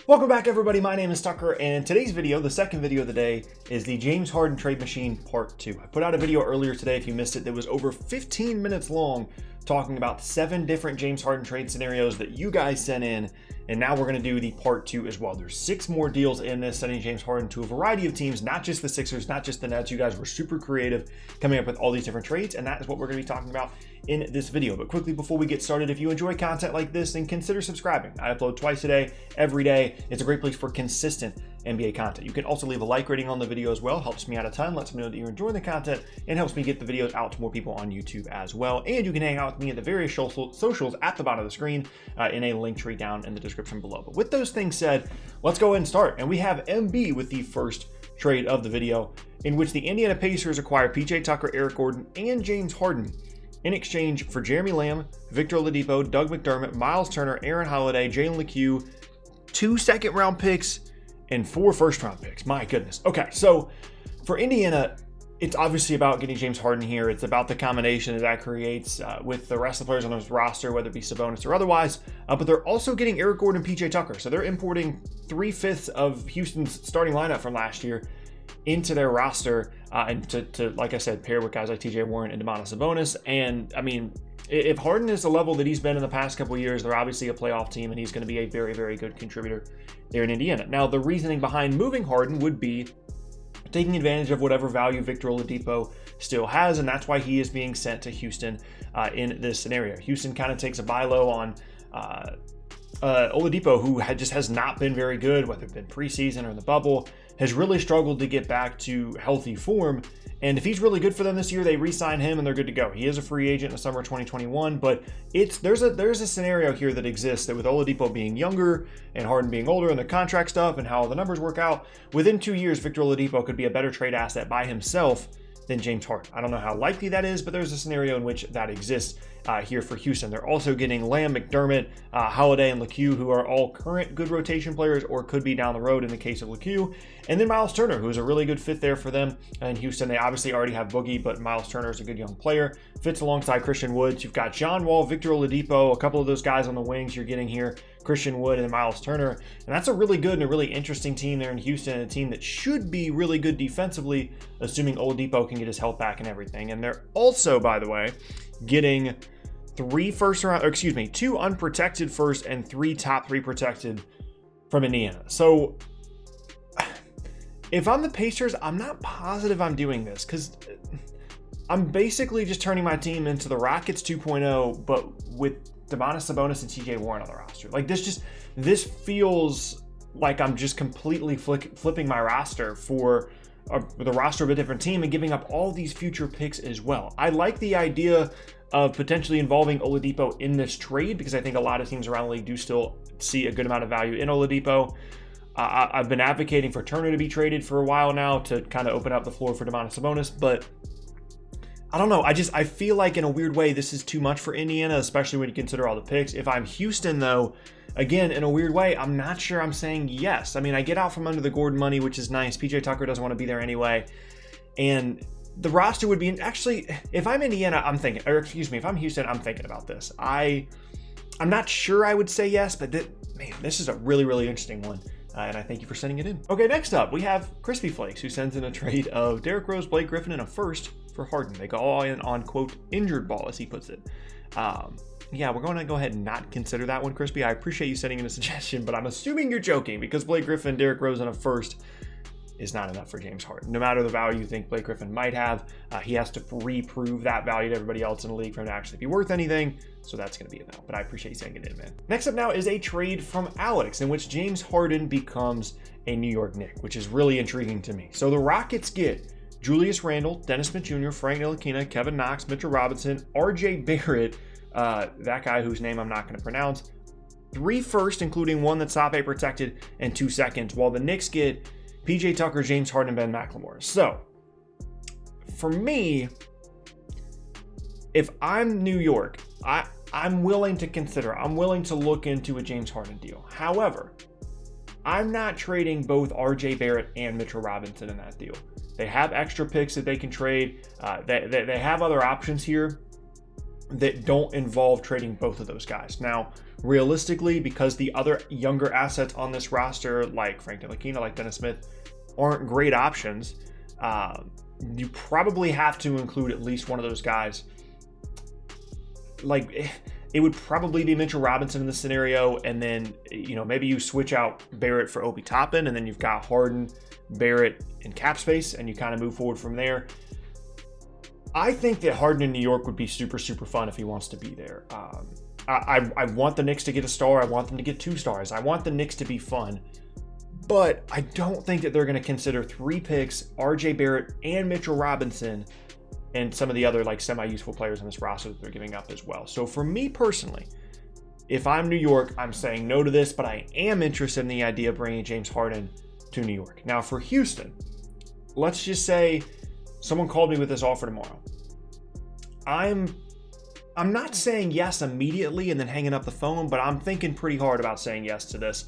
Welcome back, everybody. My name is Tucker, and in today's video, the second video of the day, is the James Harden trade machine part 2. I put out a video earlier today, if you missed it, that was over 15 minutes long, talking about 7 different James Harden trade scenarios that you guys sent in, and now we're going to do the part 2 as well. There's 6 more deals in this, sending James Harden to a variety of teams, not just the Sixers, not just the Nets. You guys were super creative coming up with all these different trades, and that is what we're going to be talking about in this video. But quickly, before we get started, if you enjoy content like this, then consider subscribing. I upload twice a day, every day. It's a great place for consistent NBA content. You can also leave a like rating on the video as well. Helps me out a ton, lets me know that you're enjoying the content, and helps me get the videos out to more people on YouTube as well. And you can hang out with me at the various socials at the bottom of the screen in a link tree down in the description below. But with those things said, let's go ahead and start. And we have MB with the first trade of the video, in which the Indiana Pacers acquire PJ Tucker, Eric Gordon, and James Harden in exchange for Jeremy Lamb, Victor Oladipo, Doug McDermott, Miles Turner, Aaron Holiday, Jalen LeCue, 2 second-round picks, and 4 first-round picks. My goodness. Okay, so for Indiana, it's obviously about getting James Harden here. It's about the combination that creates with the rest of the players on this roster, whether it be Sabonis or otherwise. But they're also getting Eric Gordon and PJ Tucker. So they're importing 3/5 of Houston's starting lineup from last year into their roster, and to, like I said, pair with guys like TJ Warren and Domantas Sabonis. And I mean, if Harden is the level that he's been in the past couple of years, they're obviously a playoff team, and he's going to be a very, very good contributor there in Indiana. Now, the reasoning behind moving Harden would be taking advantage of whatever value Victor Oladipo still has, and that's why he is being sent to Houston in this scenario. Houston kind of takes a buy low on Oladipo, who just has not been very good, whether it's been preseason or in the bubble, has really struggled to get back to healthy form. And if he's really good for them this year, they re-sign him and they're good to go. He is a free agent in the summer of 2021, but there's a scenario here that exists that with Oladipo being younger and Harden being older and the contract stuff and how all the numbers work out, within 2 years, Victor Oladipo could be a better trade asset by himself than James Harden. I don't know how likely that is, but there's a scenario in which that exists here for Houston. They're also getting Lamb, McDermott, Holiday, and LeCue, who are all current good rotation players or could be down the road in the case of LeCue. And then Miles Turner, who's a really good fit there for them in Houston. They obviously already have Boogie, but Miles Turner is a good young player. Fits alongside Christian Wood. You've got John Wall, Victor Oladipo, a couple of those guys on the wings you're getting here, Christian Wood and Miles Turner. And that's a really good and a really interesting team there in Houston, and a team that should be really good defensively, assuming Oladipo can get his health back and everything. And they're also, by the way, getting 2 unprotected first and 3 top 3 protected from Indiana. So if I'm the Pacers, I'm not positive I'm doing this, because I'm basically just turning my team into the Rockets 2.0, but with Domantas Sabonis and TJ Warren on the roster. Like this feels like I'm just completely flipping my roster for the roster of a different team and giving up all these future picks as well. I like the idea of potentially involving Oladipo in this trade, because I think a lot of teams around the league do still see a good amount of value in Oladipo. I've been advocating for Turner to be traded for a while now to kind of open up the floor for Domantas Sabonis, but I don't know. I feel like in a weird way, this is too much for Indiana, especially when you consider all the picks. If I'm Houston, though, again, in a weird way, I'm not sure I'm saying yes. I mean, I get out from under the Gordon money, which is nice. PJ Tucker doesn't want to be there anyway. And the roster would be, actually, if I'm Indiana, if I'm Houston, I'm thinking about this. I'm not sure I would say yes, but man, this is a really, really interesting one. And I thank you for sending it in. Okay, next up, we have Crispy Flakes, who sends in a trade of Derrick Rose, Blake Griffin, and a first for Harden. They go all in on, quote, injured ball, as he puts it. Yeah, we're going to go ahead and not consider that one, Crispy. I appreciate you sending in a suggestion, but I'm assuming you're joking, because Blake Griffin, Derrick Rose, and a first is not enough for James Harden. No matter the value you think Blake Griffin might have, he has to reprove that value to everybody else in the league for him to actually be worth anything. So that's going to be a no, but I appreciate you saying it in, man. Next up now is a trade from Alex, in which James Harden becomes a New York Knick, which is really intriguing to me. So the Rockets get Julius Randle, Dennis Smith Jr., Frank Ntilikina, Kevin Knox, Mitchell Robinson, RJ Barrett, that guy whose name I'm not going to pronounce, 3 firsts, including 1 that's top 8 protected, and 2 seconds, while the Knicks get PJ Tucker, James Harden, Ben McLemore. So, for me, if I'm New York, I'm willing to look into a James Harden deal. However, I'm not trading both RJ Barrett and Mitchell Robinson in that deal. They have extra picks that they can trade. They have other options here. that don't involve trading both of those guys. Now, realistically, because the other younger assets on this roster, like Frank Ntilikina, like Dennis Smith, aren't great options, you probably have to include at least one of those guys. Like, it would probably be Mitchell Robinson in this scenario, and then, maybe you switch out Barrett for Obi Toppin, and then you've got Harden, Barrett, and cap space, and you kind of move forward from there. I think that Harden in New York would be super, super fun if he wants to be there. I want the Knicks to get a star. I want them to get 2 stars. I want the Knicks to be fun. But I don't think that they're going to consider 3 picks, RJ Barrett and Mitchell Robinson, and some of the other like semi-useful players on this roster that they're giving up as well. So for me personally, if I'm New York, I'm saying no to this, but I am interested in the idea of bringing James Harden to New York. Now for Houston, let's just say someone called me with this offer tomorrow. I'm not saying yes immediately and then hanging up the phone, but I'm thinking pretty hard about saying yes to this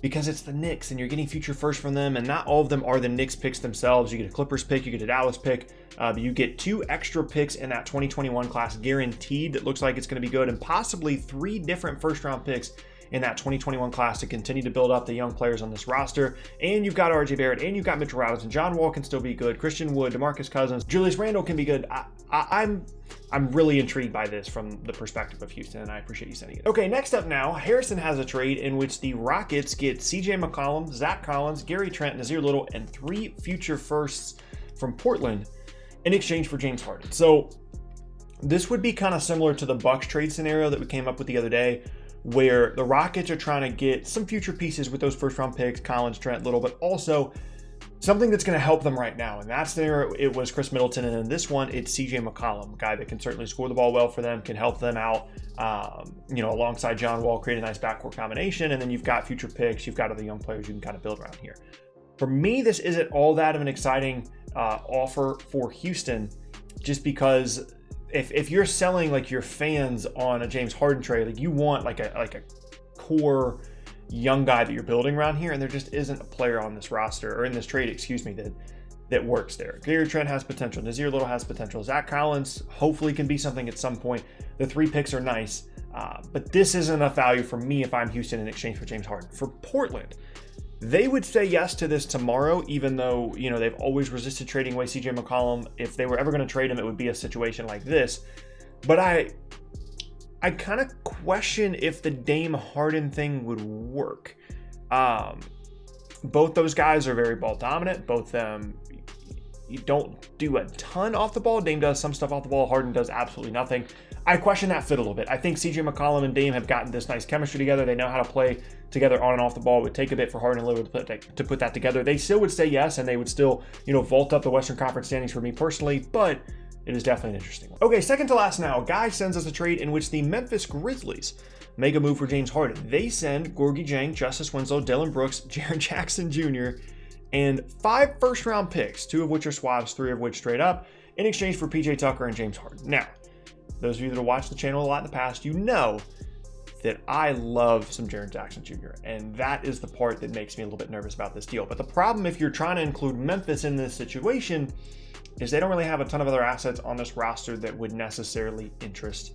because it's the Knicks and you're getting future first from them, and not all of them are the Knicks picks themselves. You get a Clippers pick, you get a Dallas pick, you get 2 extra picks in that 2021 class guaranteed that looks like it's going to be good, and possibly 3 different first-round picks in that 2021 class to continue to build up the young players on this roster. And you've got RJ Barrett, and you've got Mitchell Robinson. John Wall can still be good. Christian Wood, DeMarcus Cousins, Julius Randle can be good. I'm really intrigued by this from the perspective of Houston, and I appreciate you sending it. Okay, next up now, Harrison has a trade in which the Rockets get CJ McCollum, Zach Collins, Gary Trent, Nazir Little, and 3 future firsts from Portland in exchange for James Harden. So this would be kind of similar to the Bucks trade scenario that we came up with the other day, where the Rockets are trying to get some future pieces with those first round picks, Collins, Trent, Little, but also something that's going to help them right now. And that's there. It was Chris Middleton. And in this one, it's CJ McCollum, a guy that can certainly score the ball well for them, can help them out, alongside John Wall, create a nice backcourt combination. And then you've got future picks. You've got other young players you can kind of build around here. For me, this isn't all that of an exciting offer for Houston, just because if you're selling like your fans on a James Harden trade, like you want like a core young guy that you're building around here, and there just isn't a player on this roster or in this trade, that works there. Gary Trent has potential. Nazir Little has potential. Zach Collins hopefully can be something at some point. The 3 picks are nice, but this isn't enough value for me if I'm Houston in exchange for James Harden. For Portland, they would say yes to this tomorrow, even though, they've always resisted trading away CJ McCollum. If they were ever going to trade him, it would be a situation like this. But I kind of question if the Dame Harden thing would work. Both those guys are very ball dominant. Both them, you don't do a ton off the ball. Dame does some stuff off the ball. Harden does absolutely nothing. I question that fit a little bit. I think CJ McCollum and Dame have gotten this nice chemistry together. They know how to play together on and off the ball. It would take a bit for Harden and Lillard to put that together. They still would say yes, and they would still, vault up the Western Conference standings for me personally, but it is definitely an interesting one. Okay, second to last now. Guy sends us a trade in which the Memphis Grizzlies make a move for James Harden. They send Gorgie Jang, Justice Winslow, Dillon Brooks, Jaren Jackson Jr., and 5 first-round picks, 2 of which are swaps, 3 of which straight up, in exchange for PJ Tucker and James Harden. Now, those of you that have watched the channel a lot in the past, you know that I love some Jaren Jackson Jr., and that is the part that makes me a little bit nervous about this deal. But the problem, if you're trying to include Memphis in this situation, is they don't really have a ton of other assets on this roster that would necessarily interest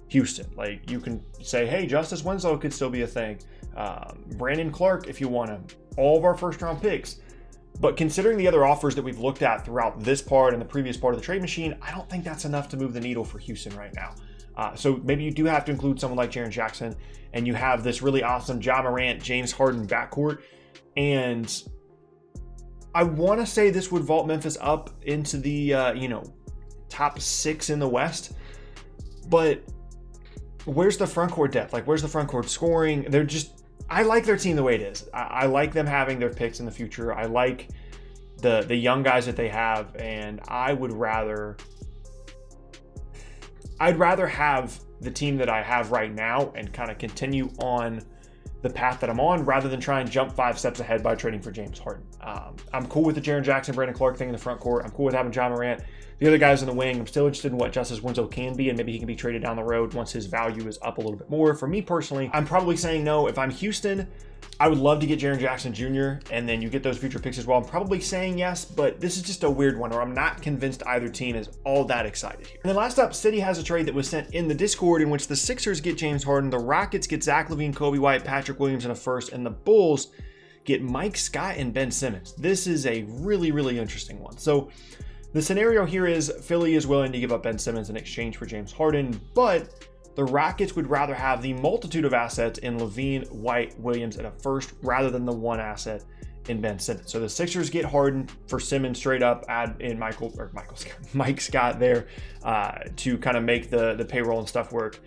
Houston. Like, you can say, hey, Justice Winslow could still be a thing. Brandon Clark, if you want him. All of our first-round picks. But considering the other offers that we've looked at throughout this part and the previous part of the trade machine, I don't think that's enough to move the needle for Houston right now. So maybe you do have to include someone like Jaren Jackson, and you have this really awesome Ja Morant, James Harden backcourt. And I want to say this would vault Memphis up into the, top 6 in the West. But where's the frontcourt depth? Like, where's the frontcourt scoring? I like their team the way it is. I like them having their picks in the future. I like the young guys that they have, and I'd rather have the team that I have right now and kind of continue on the path that I'm on rather than try and jump 5 steps ahead by trading for James Harden. I'm cool with the Jaren Jackson, Brandon Clark thing in the front court. I'm cool with having Ja Morant. The other guys in the wing, I'm still interested in what Justice Winslow can be, and maybe he can be traded down the road once his value is up a little bit more. For me personally, I'm probably saying no. If I'm Houston, I would love to get Jaren Jackson Jr. and then you get those future picks as well. I'm probably saying yes, but this is just a weird one where I'm not convinced either team is all that excited here. And then last up, City has a trade that was sent in the Discord in which the Sixers get James Harden, the Rockets get Zach LaVine, Kobe White, Patrick Williams in a first, and the Bulls get Mike Scott and Ben Simmons. This is a really, really interesting one. So the scenario here is Philly is willing to give up Ben Simmons in exchange for James Harden, but the Rockets would rather have the multitude of assets in LaVine, White, Williams, and a first rather than the one asset in Ben Simmons. So the Sixers get Harden for Simmons straight up, add in Mike Scott there to kind of make the payroll and stuff work.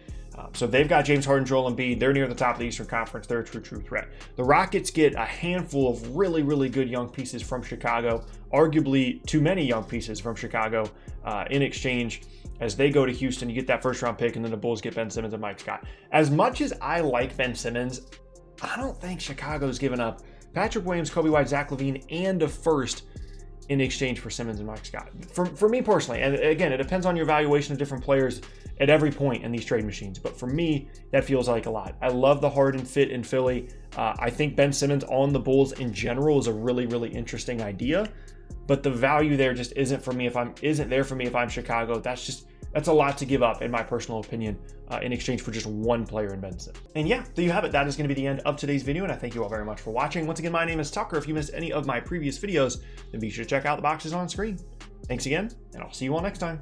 So they've got James Harden, Joel Embiid. They're near the top of the Eastern Conference. They're a true threat. The Rockets get a handful of really, really good young pieces from Chicago, arguably too many young pieces from Chicago in exchange. As they go to Houston, you get that first round pick, and then the Bulls get Ben Simmons and Mike Scott. As much as I like Ben Simmons, I don't think Chicago's given up Patrick Williams, Kobe White, Zach LaVine, and a first in exchange for Simmons and Mike Scott. For me personally, and again, it depends on your valuation of different players at every point in these trade machines. But for me, that feels like a lot. I love the Harden fit in Philly. I think Ben Simmons on the Bulls in general is a really, really interesting idea. But the value there just isn't there for me if I'm Chicago. That's a lot to give up, in my personal opinion, in exchange for just one player in Ben Simmons. And yeah, there you have it. That is going to be the end of today's video, and I thank you all very much for watching. Once again, my name is Tucker. If you missed any of my previous videos, then be sure to check out the boxes on screen. Thanks again, and I'll see you all next time.